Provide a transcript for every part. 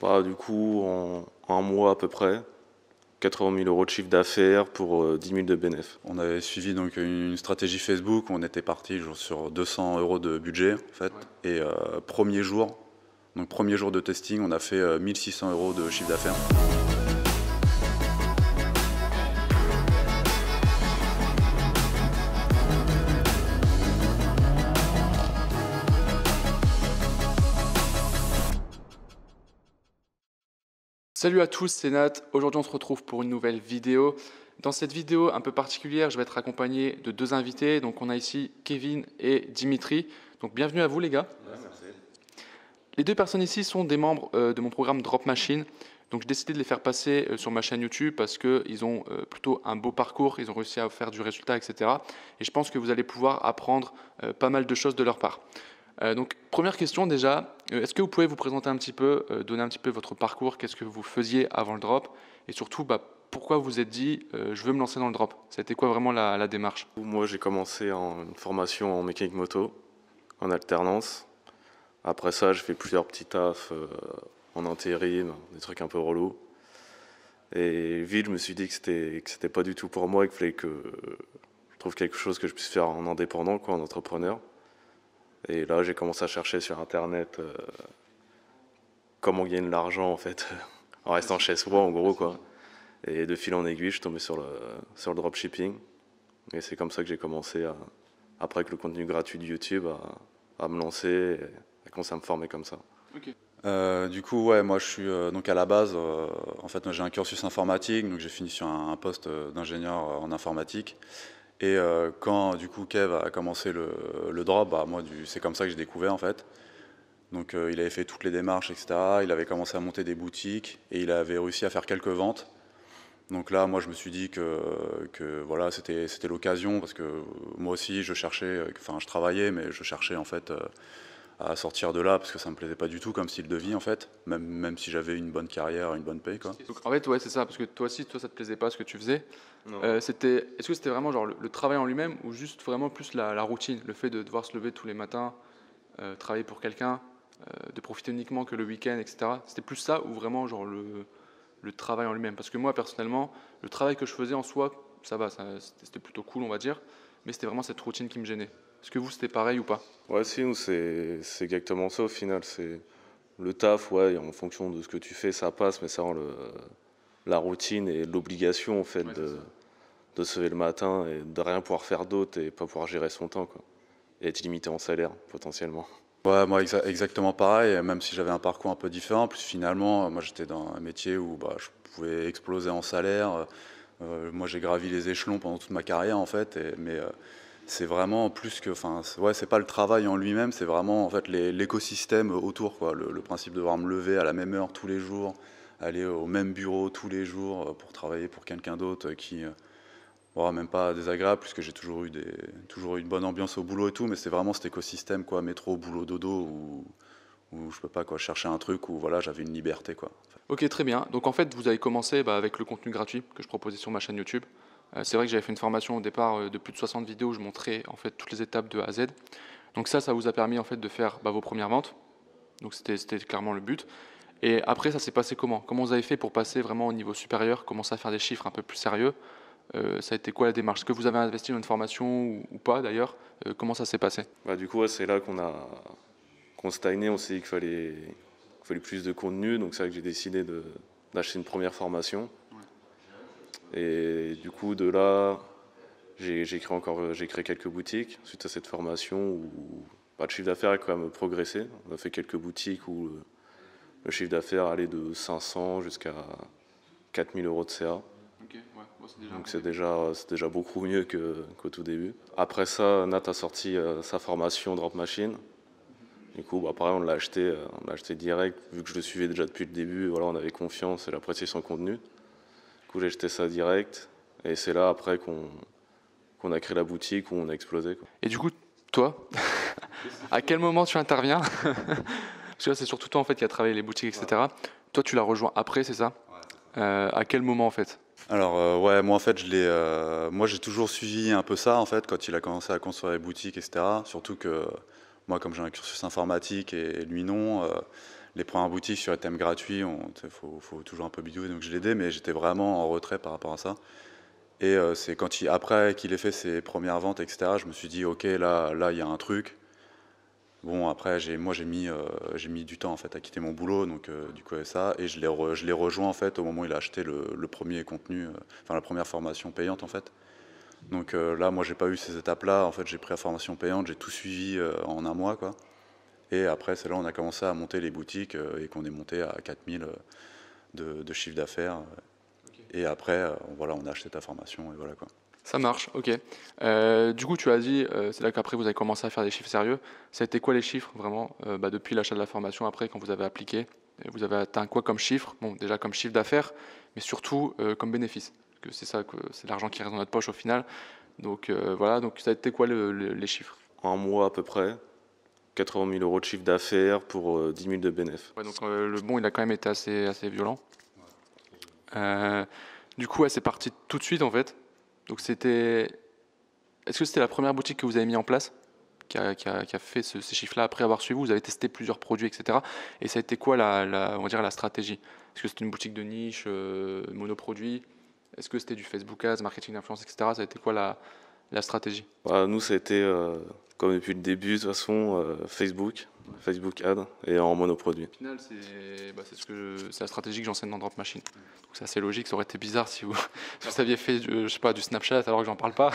Bah, du coup, en un mois à peu près, 80 000 € de chiffre d'affaires pour 10 000 de bénéfices. On avait suivi donc une stratégie Facebook où on était parti sur 200 € de budget en fait. Ouais. Et premier jour de testing, on a fait 1600 € de chiffre d'affaires. Salut à tous, c'est Nat. Aujourd'hui, on se retrouve pour une nouvelle vidéo. Dans cette vidéo un peu particulière, je vais être accompagné de deux invités. Donc, on a ici Kevin et Dimitri. Donc, bienvenue à vous, les gars. Ouais, merci. Les deux personnes ici sont des membres de mon programme Drop Machine. Donc, j'ai décidé de les faire passer sur ma chaîne YouTube parce qu'ils ont plutôt un beau parcours, ils ont réussi à faire du résultat, etc. Et je pense que vous allez pouvoir apprendre pas mal de choses de leur part. Donc, première question déjà, est-ce que vous pouvez vous présenter un petit peu, donner un petit peu votre parcours, qu'est-ce que vous faisiez avant le drop et surtout pourquoi vous vous êtes dit je veux me lancer dans le drop? Ça a été quoi vraiment la démarche? Moi, j'ai commencé une formation en mécanique moto, en alternance. Après ça, j'ai fait plusieurs petits tafs en intérim, des trucs un peu relous. Et vite, je me suis dit que c'était pas du tout pour moi et qu'il fallait que je trouve quelque chose que je puisse faire en indépendant, quoi, en entrepreneur. Et là, j'ai commencé à chercher sur Internet comment gagner de l'argent, en fait, en restant chez soi, en gros, quoi. Et de fil en aiguille, je suis tombé sur le dropshipping. Et c'est comme ça que j'ai commencé, après avec le contenu gratuit de YouTube, à me lancer et à commencer à me former comme ça. Okay. Du coup, ouais, moi je suis donc à la base, en fait, j'ai un cursus informatique, donc j'ai fini sur un poste d'ingénieur en informatique. Et quand du coup Kev a commencé le drop, moi c'est comme ça que j'ai découvert en fait. Donc il avait fait toutes les démarches, etc. Il avait commencé à monter des boutiques et il avait réussi à faire quelques ventes. Donc là, moi je me suis dit que voilà, c'était l'occasion parce que moi aussi je travaillais, mais je cherchais en fait à sortir de là parce que ça me plaisait pas du tout comme style de vie en fait, même si j'avais une bonne carrière, une bonne paye, quoi. Donc, en fait, ouais, c'est ça, parce que toi aussi, ça te plaisait pas ce que tu faisais. Est-ce que c'était vraiment genre le travail en lui-même ou juste vraiment plus la routine, le fait de devoir se lever tous les matins, travailler pour quelqu'un, de profiter uniquement que le week-end, etc. C'était plus ça ou vraiment genre le travail en lui-même? Parce que moi, personnellement, le travail que je faisais en soi, ça va, c'était plutôt cool, on va dire, mais c'était vraiment cette routine qui me gênait. Est-ce que vous, c'était pareil ou pas? Ouais, si, nous, c'est exactement ça au final. C'est le taf, ouais, en fonction de ce que tu fais, ça passe, mais ça rend la routine et l'obligation, en fait, Ouais, de se lever le matin et de rien pouvoir faire d'autre et pas pouvoir gérer son temps, quoi. Et être limité en salaire, potentiellement. Ouais, moi exactement pareil, même si j'avais un parcours un peu différent. Plus finalement, moi j'étais dans un métier où je pouvais exploser en salaire. Moi j'ai gravi les échelons pendant toute ma carrière en fait, mais c'est vraiment plus que, ouais, c'est pas le travail en lui-même, c'est vraiment en fait l'écosystème autour, quoi. Le principe de devoir me lever à la même heure tous les jours, aller au même bureau tous les jours pour travailler pour quelqu'un d'autre qui même pas désagréable, puisque j'ai toujours eu une bonne ambiance au boulot et tout, mais c'est vraiment cet écosystème, quoi, métro, boulot, dodo, où je peux pas, quoi, chercher un truc où voilà, j'avais une liberté, quoi. Ok, très bien. Donc en fait, vous avez commencé avec le contenu gratuit que je proposais sur ma chaîne YouTube. C'est vrai que j'avais fait une formation au départ de plus de 60 vidéos où je montrais en fait toutes les étapes de A à Z. Donc ça vous a permis en fait de faire vos premières ventes. Donc c'était clairement le but. Et après, ça s'est passé comment? Comment vous avez fait pour passer vraiment au niveau supérieur, commencer à faire des chiffres un peu plus sérieux? Ça a été quoi la démarche? Est-ce que vous avez investi dans une formation ou pas d'ailleurs? Comment ça s'est passé? Du coup, ouais, c'est là qu'on stagnait, on s'est dit qu'il fallait plus de contenu, donc c'est là que j'ai décidé d'acheter une première formation. Ouais. Et du coup, de là, j'ai créé quelques boutiques suite à cette formation où le chiffre d'affaires a quand même progressé. On a fait quelques boutiques où le chiffre d'affaires allait de 500 jusqu'à 4 000 € de CA. Okay, ouais. Donc c'est déjà beaucoup mieux qu'au tout début. Après ça, Nat a sorti sa formation Drop Machine. Du coup, pareil, on l'a acheté direct, vu que je le suivais déjà depuis le début. Voilà, on avait confiance et j'appréciais son contenu. Du coup, j'ai acheté ça direct. Et c'est là, après, qu'on a créé la boutique, où on a explosé, quoi. Et du coup, toi, à quel moment tu interviens? Parce que là, c'est surtout toi en fait qui a travaillé les boutiques, etc. Ouais. Toi, tu l'as rejoint après, c'est ça? Ouais. À quel moment en fait? Alors ouais, moi en fait moi j'ai toujours suivi un peu ça en fait quand il a commencé à construire les boutiques, etc. Surtout que moi, comme j'ai un cursus informatique et lui non, les premières boutiques sur les thèmes gratuits, faut toujours un peu bidouiller, donc je l'ai aidé, mais j'étais vraiment en retrait par rapport à ça. Et c'est après qu'il ait fait ses premières ventes, etc., je me suis dit, ok, là, il y a un truc. Bon, après, j'ai mis du temps en fait à quitter mon boulot, donc du coup, ça, et je l'ai rejoint en fait au moment où il a acheté le premier contenu, enfin la première formation payante en fait. Donc là, moi, j'ai pas eu ces étapes-là. En fait, j'ai pris la formation payante, j'ai tout suivi en un mois, quoi. Et après, c'est là où on a commencé à monter les boutiques et qu'on est monté à 4000 de chiffre d'affaires. Et après, voilà, on a acheté ta formation et voilà quoi. Ça marche, ok. Du coup, tu as dit, c'est là qu'après vous avez commencé à faire des chiffres sérieux. Ça a été quoi les chiffres vraiment depuis l'achat de la formation, après quand vous avez appliqué? Vous avez atteint quoi comme chiffre? Bon, déjà comme chiffre d'affaires, mais surtout comme bénéfice. Parce que c'est ça, c'est l'argent qui reste dans notre poche au final. Donc voilà, donc ça a été quoi les chiffres? En un mois à peu près, 80 000 euros de chiffre d'affaires pour 10 000 de bénéfices. Ouais, donc le bon, il a quand même été assez violent. Du coup, ouais, c'est parti tout de suite en fait. Donc c'était. Est-ce que c'était la première boutique que vous avez mis en place qui a fait ces chiffres-là après avoir suivi? Vous avez testé plusieurs produits, etc. Et ça a été quoi on va dire la stratégie? Est-ce que c'était une boutique de niche, monoproduit? Est-ce que c'était du Facebook Ads, marketing d'influence, etc. Ça a été quoi la stratégie? Bah, nous, ça a été, comme depuis le début, de toute façon, Facebook Ad et en monoproduit. Au final, c'est la stratégie que j'enseigne dans Drop Machine. Donc c'est assez logique. Ça aurait été bizarre si vous aviez fait je sais pas, du Snapchat alors que j'en parle pas.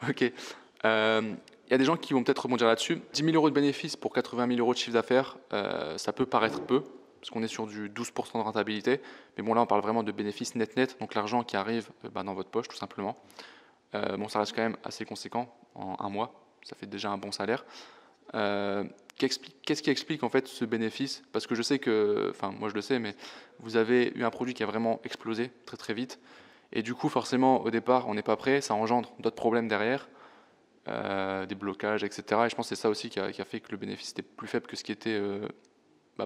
Ok. Il y a des gens qui vont peut-être rebondir là-dessus. 10 000 euros de bénéfices pour 80 000 euros de chiffre d'affaires, ça peut paraître peu, parce qu'on est sur du 12% de rentabilité. Mais bon, là, on parle vraiment de bénéfices net, donc l'argent qui arrive dans votre poche, tout simplement. Bon, ça reste quand même assez conséquent en un mois. Ça fait déjà un bon salaire. Qu'est-ce qui explique en fait ce bénéfice? Parce que je sais que, enfin moi je le sais, mais vous avez eu un produit qui a vraiment explosé très très vite. Et du coup, forcément, au départ, on n'est pas prêt, ça engendre d'autres problèmes derrière. Des blocages, etc. Et je pense que c'est ça aussi qui a fait que le bénéfice était plus faible que ce qui était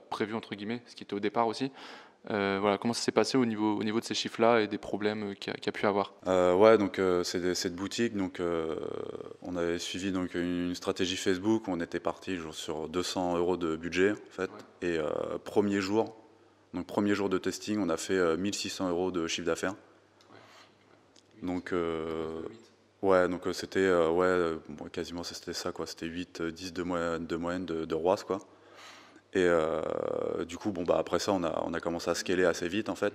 prévu, entre guillemets, ce qui était au départ aussi. Voilà, comment ça s'est passé au niveau de ces chiffres-là et des problèmes qu'il y a pu avoir? Ouais, donc c'est cette boutique, donc on avait suivi donc une stratégie Facebook, on était parti sur 200 euros de budget en fait, ouais. Et premier jour de testing, on a fait 1600 euros de chiffre d'affaires. Ouais. Donc ouais, donc c'était quasiment c'était ça quoi, c'était 8-10 de moyenne de ROAS quoi. Et du coup bon bah après ça on a commencé à scaler assez vite en fait.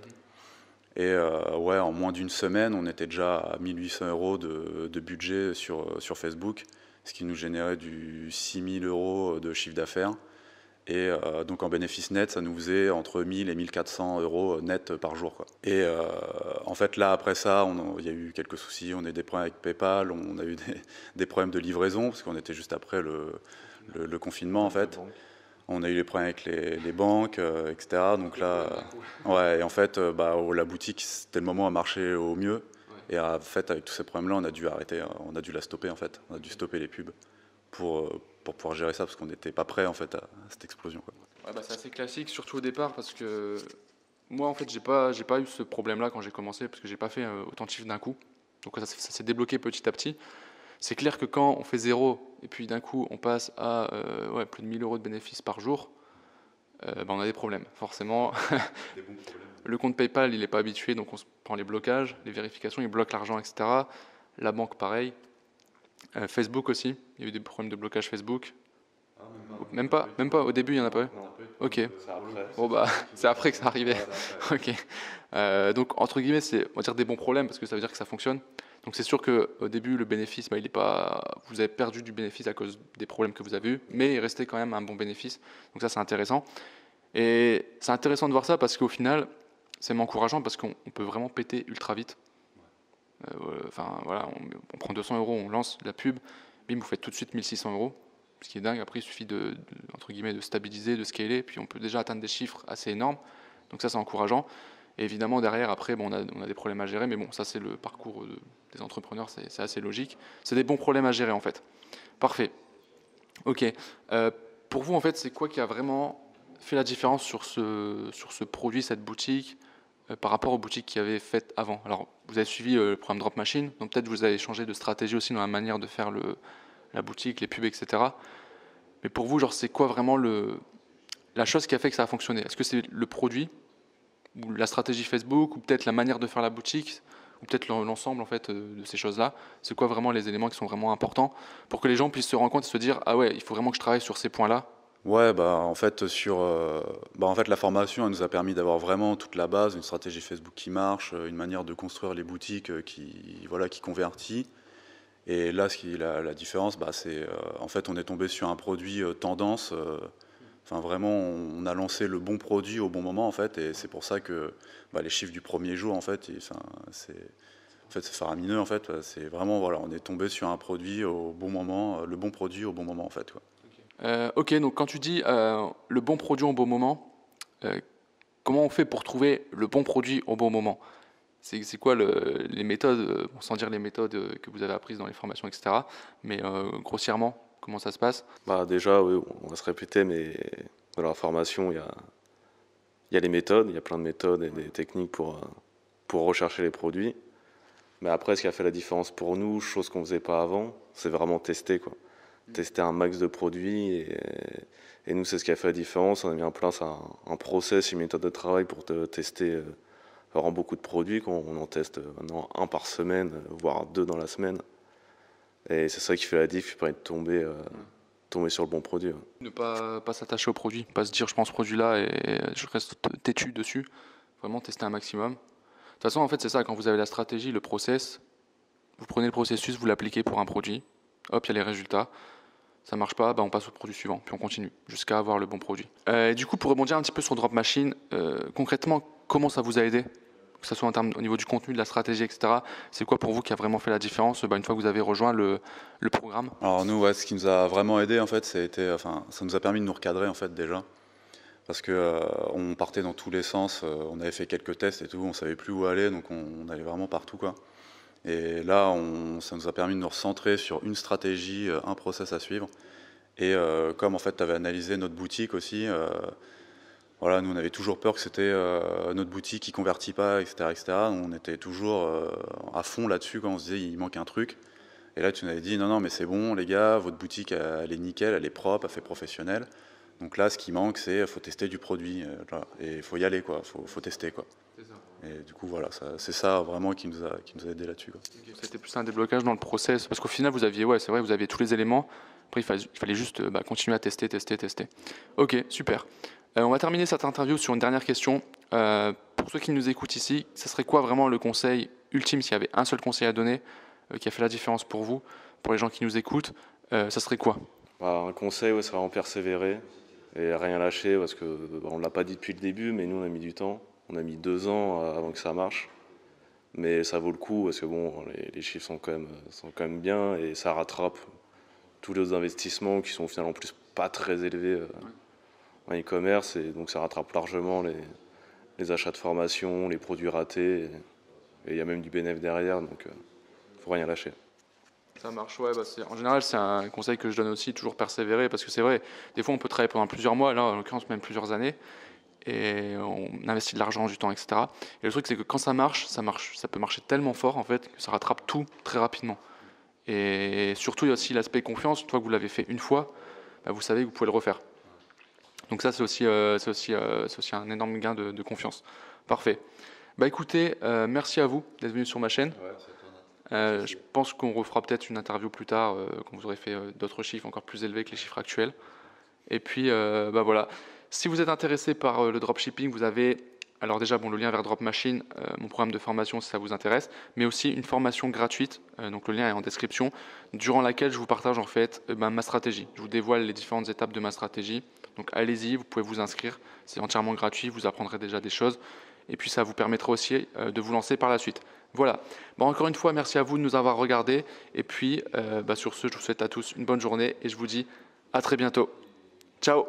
Et ouais, en moins d'une semaine, on était déjà à 1800 euros de budget sur Facebook, ce qui nous générait du 6000 euros de chiffre d'affaires. Et donc en bénéfice net, ça nous faisait entre 1000 et 1400 euros net par jour, quoi. Et en fait, là, après ça, il y a eu quelques soucis. On a eu des problèmes avec PayPal, on a eu des problèmes de livraison, parce qu'on était juste après le confinement, en fait. On a eu les problèmes avec les banques, etc. Donc là, ouais, et en fait, la boutique, c'était le moment à marcher au mieux. Et en fait, avec tous ces problèmes-là, on a dû arrêter, on a dû la stopper, en fait. On a dû stopper les pubs pour pouvoir gérer ça, parce qu'on n'était pas prêt, en fait, à cette explosion, quoi. Ouais, c'est assez classique, surtout au départ, parce que moi, en fait, j'ai pas eu ce problème-là quand j'ai commencé, parce que j'ai pas fait autant de chiffres d'un coup. Donc ça s'est débloqué petit à petit. C'est clair que quand on fait 0 et puis d'un coup on passe à plus de 1000 euros de bénéfices par jour, on a des problèmes, forcément. Des bons problèmes. Le compte PayPal, il n'est pas habitué, donc on se prend les blocages, les vérifications, il bloque l'argent, etc. La banque, pareil. Facebook aussi, il y a eu des problèmes de blocage Facebook. Même pas, au début il n'y en a pas eu. Ok. Bon c'est après que ça arrivait. Ok. Donc entre guillemets, c'est on va dire des bons problèmes parce que ça veut dire que ça fonctionne. Donc c'est sûr qu'au début le bénéfice, il est pas, vous avez perdu du bénéfice à cause des problèmes que vous avez eus, mais il restait quand même un bon bénéfice. Donc ça c'est intéressant. Et c'est intéressant de voir ça parce qu'au final, c'est encourageant parce qu'on peut vraiment péter ultra vite. Enfin voilà, on prend 200 euros, on lance la pub, bim, vous faites tout de suite 1600 euros. Ce qui est dingue, après il suffit entre guillemets, de stabiliser, de scaler, puis on peut déjà atteindre des chiffres assez énormes, donc ça c'est encourageant. Et évidemment derrière, après on a des problèmes à gérer, mais bon, ça c'est le parcours des entrepreneurs, c'est assez logique. C'est des bons problèmes à gérer en fait. Parfait. Ok. Pour vous en fait, c'est quoi qui a vraiment fait la différence sur ce produit, cette boutique, par rapport aux boutiques qui avaient faites avant? Alors vous avez suivi le programme Drop Machine, donc peut-être vous avez changé de stratégie aussi dans la manière de faire la boutique, les pubs, etc. Mais pour vous, genre, c'est quoi vraiment la chose qui a fait que ça a fonctionné? Est-ce que c'est le produit, ou la stratégie Facebook, ou peut-être la manière de faire la boutique, ou peut-être l'ensemble en fait de ces choses-là? C'est quoi vraiment les éléments qui sont vraiment importants pour que les gens puissent se rendre compte et se dire ah ouais, il faut vraiment que je travaille sur ces points-là? Ouais, en fait, la formation, elle nous a permis d'avoir vraiment toute la base, une stratégie Facebook qui marche, une manière de construire les boutiques qui convertit. Et là, la différence, c'est en fait, on est tombé sur un produit tendance. Enfin, vraiment, on a lancé le bon produit au bon moment, en fait, et c'est pour ça que les chiffres du premier jour, en fait, c'est faramineux, en fait. C'est vraiment, voilà, on est tombé sur un produit au bon moment, le bon produit au bon moment, en fait, quoi. Ok, donc quand tu dis le bon produit au bon moment, comment on fait pour trouver le bon produit au bon moment? C'est quoi les méthodes, bon, sans dire les méthodes que vous avez apprises dans les formations, etc., mais grossièrement, comment ça se passe? Déjà, oui, on va se répéter, mais dans la formation, il y a les méthodes, il y a plein de méthodes et des techniques pour rechercher les produits. Mais après, ce qui a fait la différence pour nous, chose qu'on ne faisait pas avant, c'est vraiment tester, quoi. Tester un max de produits. Et nous, c'est ce qui a fait la différence. On a mis en place un process, une méthode de travail pour tester vraiment beaucoup de produits. On en teste maintenant 1 par semaine, voire 2 dans la semaine. Et c'est ça qui fait la diff, qui permet de tomber sur le bon produit. Ouais. Ne pas s'attacher au produit, pas se dire je prends ce produit-là et je reste têtu dessus. Vraiment tester un maximum. De toute façon, en fait, c'est ça, quand vous avez la stratégie, le process, vous prenez le processus, vous l'appliquez pour un produit, hop, il y a les résultats. Ça marche pas, on passe au produit suivant, puis on continue jusqu'à avoir le bon produit. Du coup, pour rebondir un petit peu sur Drop Machine, concrètement, comment ça vous a aidé? Que ce soit au niveau du contenu, de la stratégie, etc. C'est quoi pour vous qui a vraiment fait la différence une fois que vous avez rejoint le programme? Alors nous, ce qui nous a vraiment aidé, en fait, ça nous a permis de nous recadrer, en fait, déjà. Parce que on partait dans tous les sens, on avait fait quelques tests et tout, on savait plus où aller, donc on allait vraiment partout, quoi. Et là, ça nous a permis de nous recentrer sur une stratégie, un process à suivre. Et comme en fait, tu avais analysé notre boutique aussi, voilà, nous on avait toujours peur que c'était notre boutique qui convertit pas, etc., etc. On était toujours à fond là-dessus quand on se disait il manque un truc. Et là, tu nous avais dit non, non, mais c'est bon, les gars, votre boutique, elle est nickel, elle est propre, elle fait professionnel. Donc là, ce qui manque, c'est faut tester du produit, et il faut y aller, quoi. Faut tester, quoi. Et du coup, voilà, c'est ça vraiment qui nous a aidé là-dessus, quoi. C'était plus un déblocage dans le process, parce qu'au final, vous aviez, ouais, c'est vrai, vous aviez tous les éléments. Après, il fallait juste continuer à tester. Ok, super. On va terminer cette interview sur une dernière question. Pour ceux qui nous écoutent ici, ce serait quoi vraiment le conseil ultime, s'il y avait un seul conseil à donner qui a fait la différence pour vous, pour les gens qui nous écoutent, ça serait quoi? Un conseil, ouais, c'est vraiment persévérer et rien lâcher, parce que on ne l'a pas dit depuis le début, mais nous on a mis du temps. On a mis 2 ans avant que ça marche. Mais ça vaut le coup, parce que les chiffres sont quand même bien, et ça rattrape tous les investissements qui sont finalement en plus pas très élevés en e-commerce, et donc ça rattrape largement les achats de formation, les produits ratés, et il y a même du bénéfice derrière, donc faut rien lâcher. Ça marche, ouais. En général, c'est un conseil que je donne aussi, toujours persévérer, parce que c'est vrai, des fois on peut travailler pendant plusieurs mois, là en l'occurrence même plusieurs années, et on investit de l'argent, du temps, etc. Et le truc, c'est que quand ça marche, ça peut marcher tellement fort en fait que ça rattrape tout très rapidement. Et surtout, il y a aussi l'aspect confiance. Une fois que vous l'avez fait une fois, vous savez que vous pouvez le refaire. Donc ça, c'est aussi un énorme gain de confiance. Parfait. Écoutez, merci à vous d'être venu sur ma chaîne. Je pense qu'on refera peut-être une interview plus tard, quand vous aurez fait d'autres chiffres encore plus élevés que les chiffres actuels. Et puis, voilà. Si vous êtes intéressé par le dropshipping, vous avez alors déjà le lien vers Drop Machine, mon programme de formation si ça vous intéresse, mais aussi une formation gratuite, donc le lien est en description, durant laquelle je vous partage en fait ma stratégie. Je vous dévoile les différentes étapes de ma stratégie. Donc allez-y, vous pouvez vous inscrire, c'est entièrement gratuit, vous apprendrez déjà des choses. Et puis ça vous permettra aussi de vous lancer par la suite. Voilà. Encore une fois, merci à vous de nous avoir regardés. Et puis sur ce, je vous souhaite à tous une bonne journée et je vous dis à très bientôt. Ciao!